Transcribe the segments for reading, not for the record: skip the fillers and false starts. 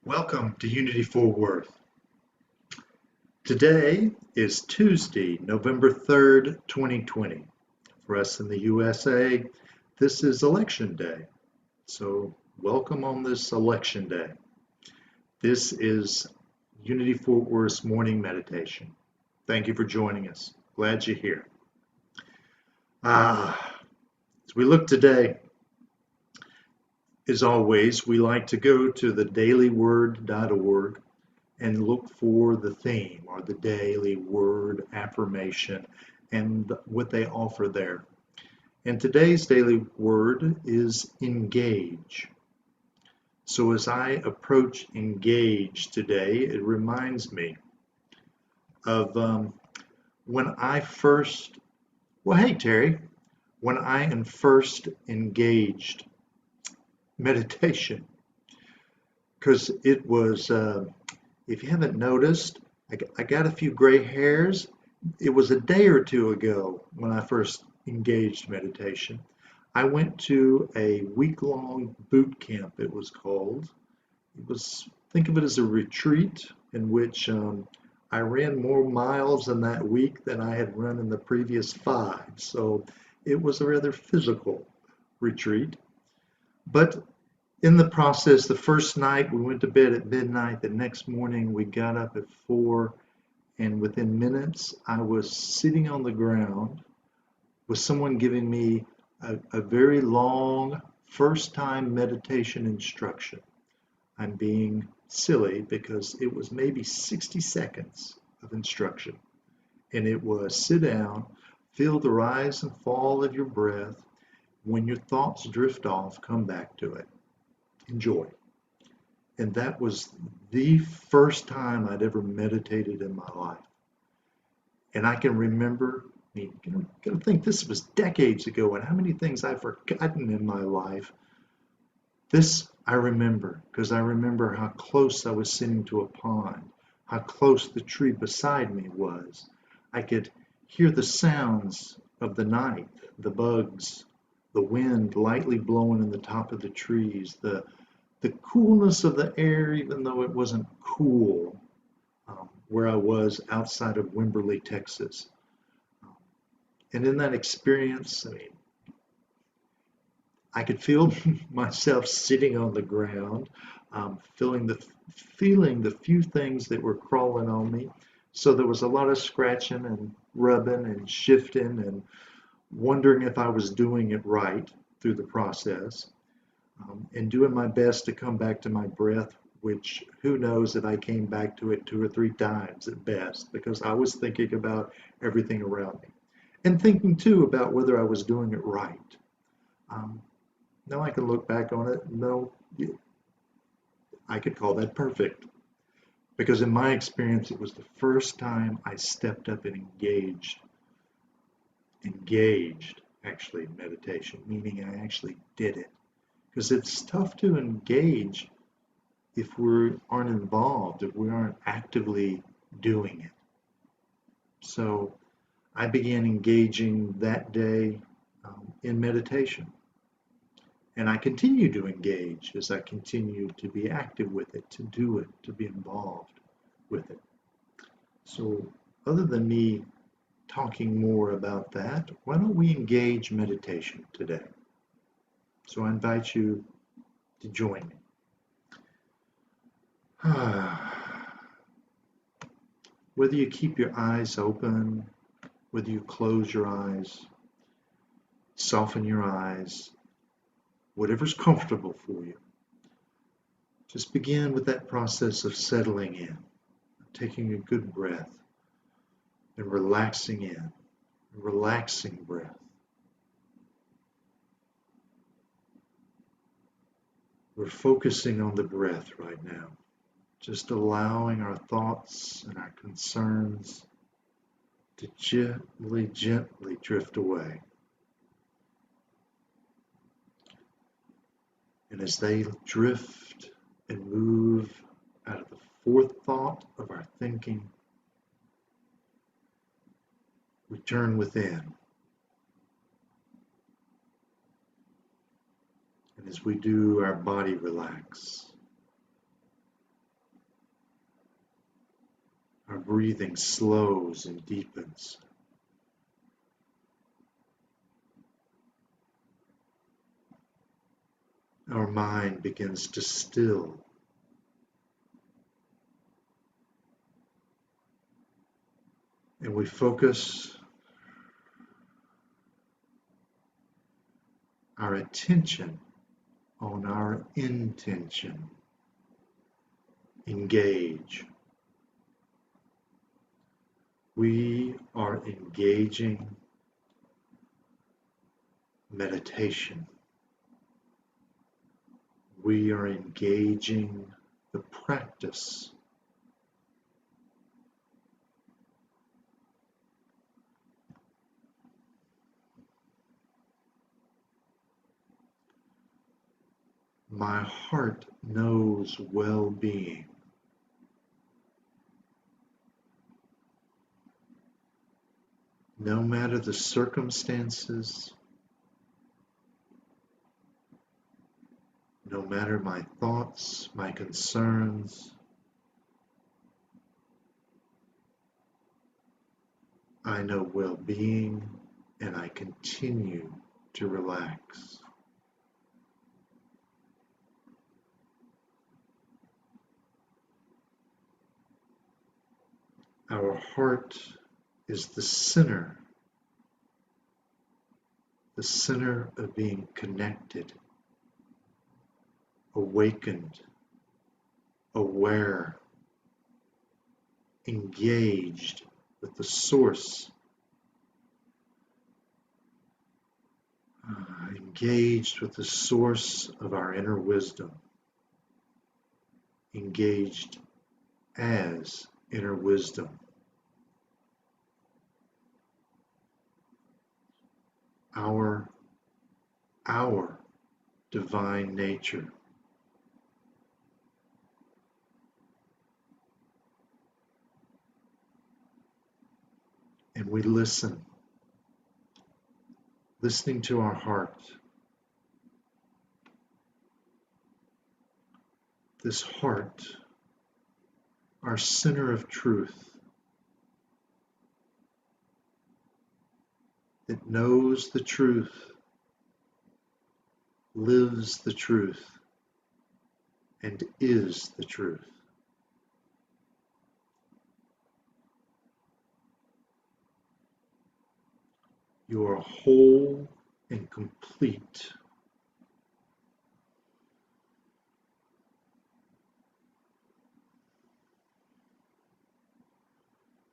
Welcome to Unity Fort Worth. Today is Tuesday, November 3rd, 2020. For us in the USA, this is Election Day. So welcome on this Election Day. This is Unity Fort Worth's Morning Meditation. Thank you for joining us. Glad you're here. As we look today, as always, we like to go to the dailyword.org and look for the theme or the daily word affirmation and what they offer there. And today's daily word is engage. So as I approach engage today, it reminds me of when I first, hey Terry, when I first engaged meditation, because it was, if you haven't noticed, I got a few gray hairs. It was a day or two ago when I first engaged meditation. I went to a week-long boot camp, it was called. Think of it as a retreat in which I ran more miles in that week than I had run in the previous 5. So it was a rather physical retreat. But in the process, the first night we went to bed at midnight. The next morning we got up at 4, and within minutes I was sitting on the ground with someone giving me a very long first-time meditation instruction. I'm being silly because it was maybe 60 seconds of instruction, and it was sit down, feel the rise and fall of your breath. When your thoughts drift off, come back to it. Enjoy. And that was the first time I'd ever meditated in my life. And I can remember, I gotta think this was decades ago, and how many things I've forgotten in my life. This I remember, because I remember how close I was sitting to a pond, how close the tree beside me was. I could hear the sounds of the night, the bugs, the wind lightly blowing in the top of the trees, the coolness of the air, even though it wasn't cool, where I was outside of Wimberley, Texas. And in that experience, I could feel myself sitting on the ground, feeling the few things that were crawling on me. So there was a lot of scratching and rubbing and shifting and wondering if I was doing it right through the process, and doing my best to come back to my breath, which who knows if I came back to it 2 or 3 times at best, because I was thinking about everything around me and thinking too about whether I was doing it right. Now I can look back on it. No, I could call that perfect, because in my experience, it was the first time I stepped up and engaged actually in meditation, meaning I actually did it. Because it's tough to engage if we aren't involved, if we aren't actively doing it. So I began engaging that day in meditation. And I continue to engage as I continue to be active with it, to do it, to be involved with it. So other than me talking more about that, why don't we engage meditation today? So I invite you to join me. Whether you keep your eyes open, whether you close your eyes, soften your eyes, whatever's comfortable for you. Just begin with that process of settling in, taking a good breath, and relaxing in, a relaxing breath. We're focusing on the breath right now, just allowing our thoughts and our concerns to gently, gently drift away. And as they drift and move out of the forethought of our thinking, we turn within. And as we do, our body relax. breathing slows and deepens. Our mind begins to still. And we focus our attention on our intention. Engage. We are engaging meditation. We are engaging the practice. My heart knows well-being. No matter the circumstances, no matter my thoughts, my concerns, I know well-being and I continue to relax. Our heart is the center of being connected, awakened, aware, engaged with the source, engaged with the source of our inner wisdom, engaged as inner wisdom. Our divine nature. And we listening to our heart. This heart, our center of truth, that knows the truth, lives the truth, and is the truth. You are whole and complete.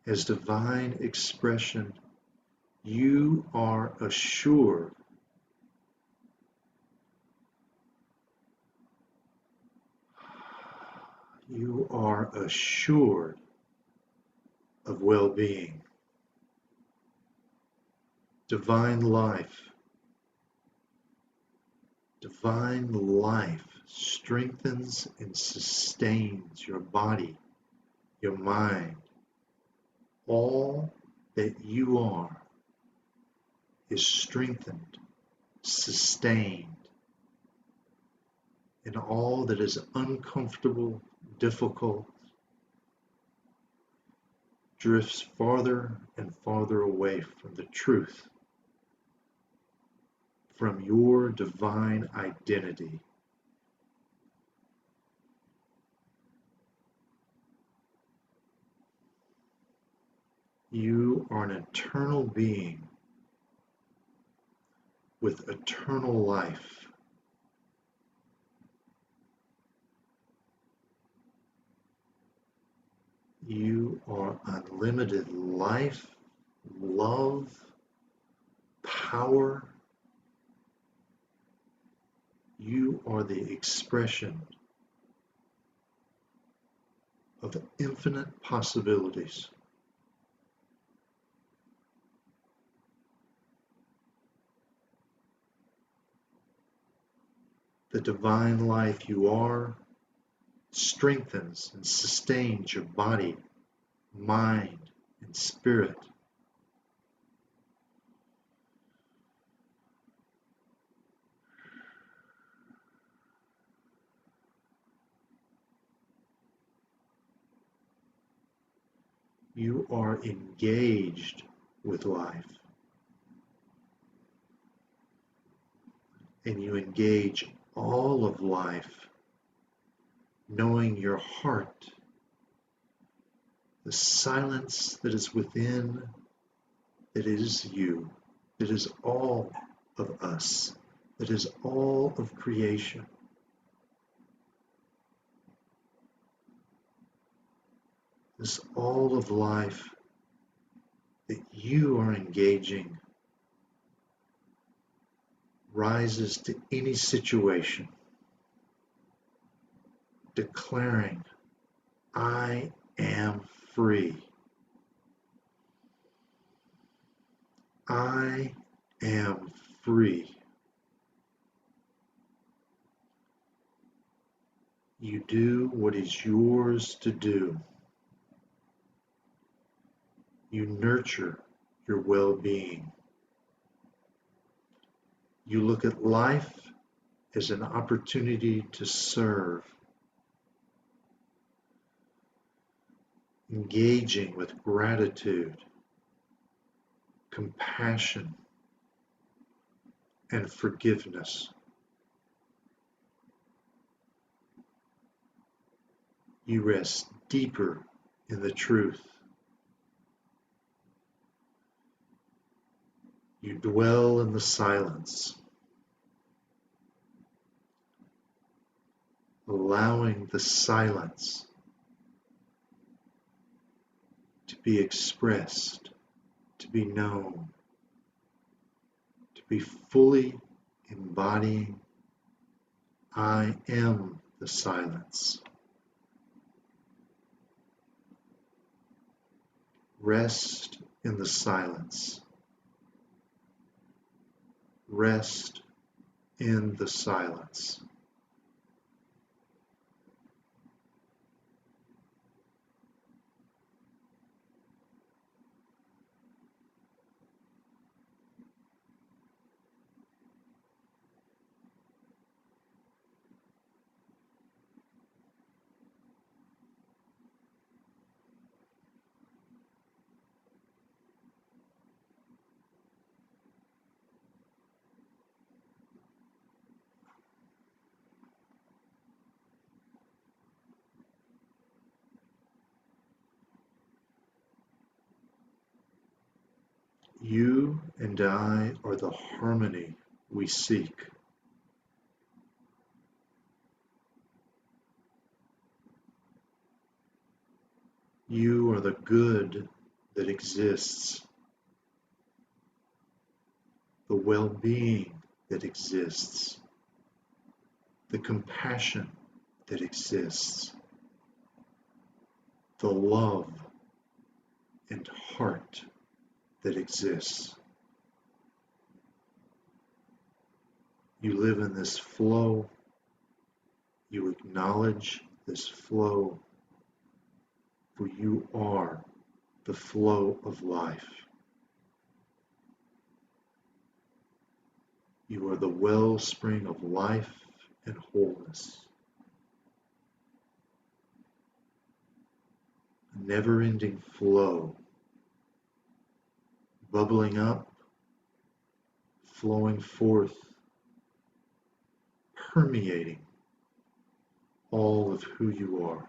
As divine expression, you are assured of well-being. Divine life strengthens and sustains your body, your mind. All that you are is strengthened, sustained, and all that is uncomfortable, difficult, drifts farther and farther away from the truth, from your divine identity. You are an eternal being with eternal life. You are unlimited life, love, power. You are the expression of infinite possibilities. The divine life you are strengthens and sustains your body, mind, and spirit. You are engaged with life. And you engage all of life, knowing your heart, the silence that is within, that is you, that is all of us, that is all of creation. This all of life that you are engaging rises to any situation, declaring, I am free. I am free. You do what is yours to do. You nurture your well-being. You look at life as an opportunity to serve, engaging with gratitude, compassion, and forgiveness. You rest deeper in the truth. You dwell in the silence, allowing the silence to be expressed, to be known, to be fully embodying, I am the silence. Rest in the silence. Rest in the silence. You and I are the harmony we seek. You are the good that exists, the well-being that exists, the compassion that exists, the love and heart that exists. You live in this flow. You acknowledge this flow, for you are the flow of life. You are the wellspring of life and wholeness. A never-ending flow, bubbling up, flowing forth, permeating all of who you are.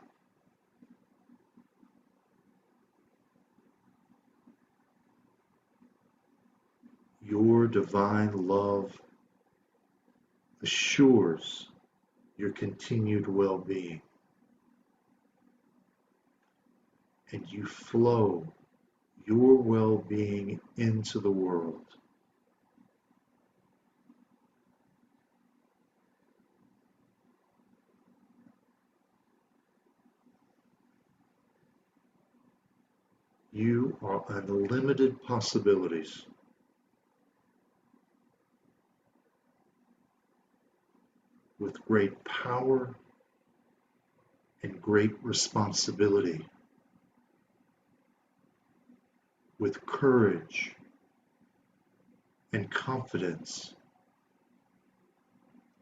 Your divine love assures your continued well-being, and you flow your well-being into the world. You are unlimited possibilities. With great power and great responsibility, with courage and confidence,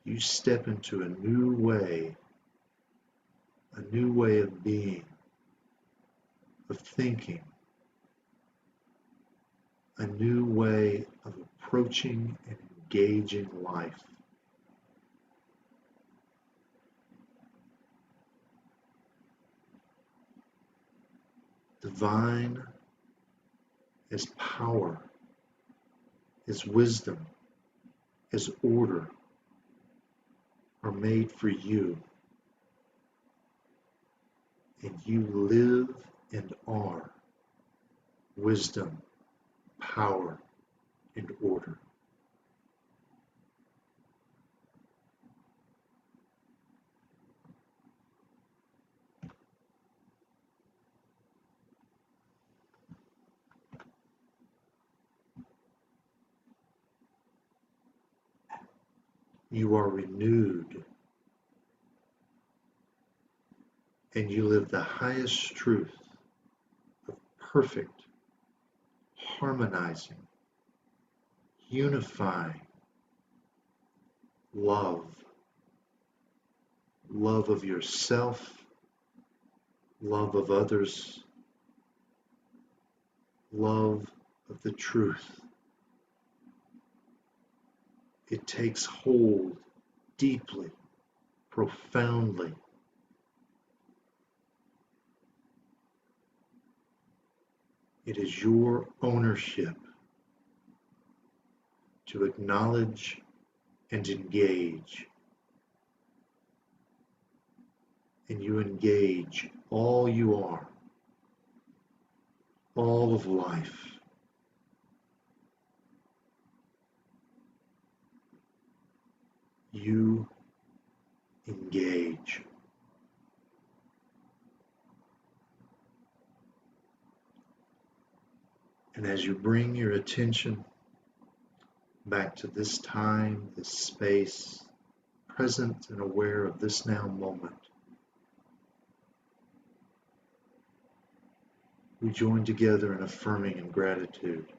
you step into a new way of being, of thinking, a new way of approaching and engaging life. Divine as power, as wisdom, as order are made for you, and you live and are wisdom, power, and order. You are renewed, and you live the highest truth of perfect, harmonizing, unifying love. Love of yourself, love of others, love of the truth. It takes hold deeply, profoundly. It is your ownership to acknowledge and engage. And you engage all you are, all of life. You engage. And as you bring your attention back to this time, this space, present and aware of this now moment, we join together in affirming in gratitude,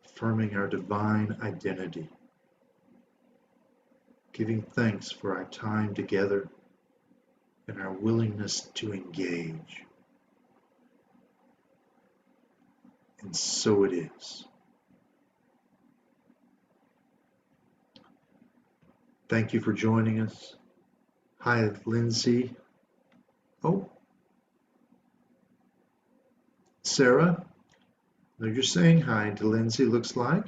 affirming our divine identity, giving thanks for our time together and our willingness to engage. And so it is. Thank you for joining us. Hi, Lindsay. Oh, Sarah. No, you're saying hi to Lindsay, looks like.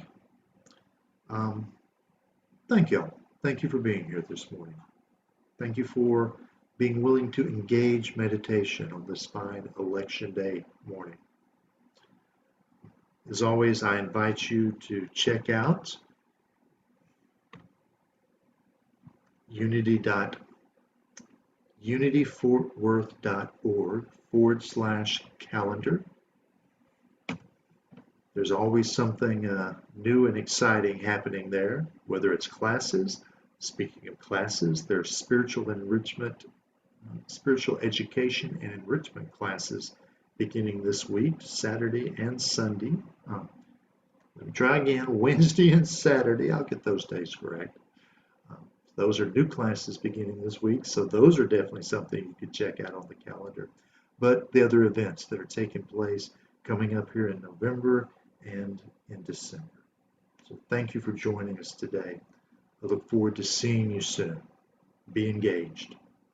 Thank you. Thank you for being here this morning. Thank you for being willing to engage meditation on this fine election day morning. As always, I invite you to check out unityfortworth.org/calendar. There's always something new and exciting happening there, whether it's classes. Speaking of classes, there's spiritual enrichment, spiritual education and enrichment classes beginning this week, Saturday and Sunday. Let me try again, Wednesday and Saturday. I'll get those days correct. Those are new classes beginning this week, so those are definitely something you could check out on the calendar. But the other events that are taking place coming up here in November and in December. So thank you for joining us today. I look forward to seeing you soon. Be engaged.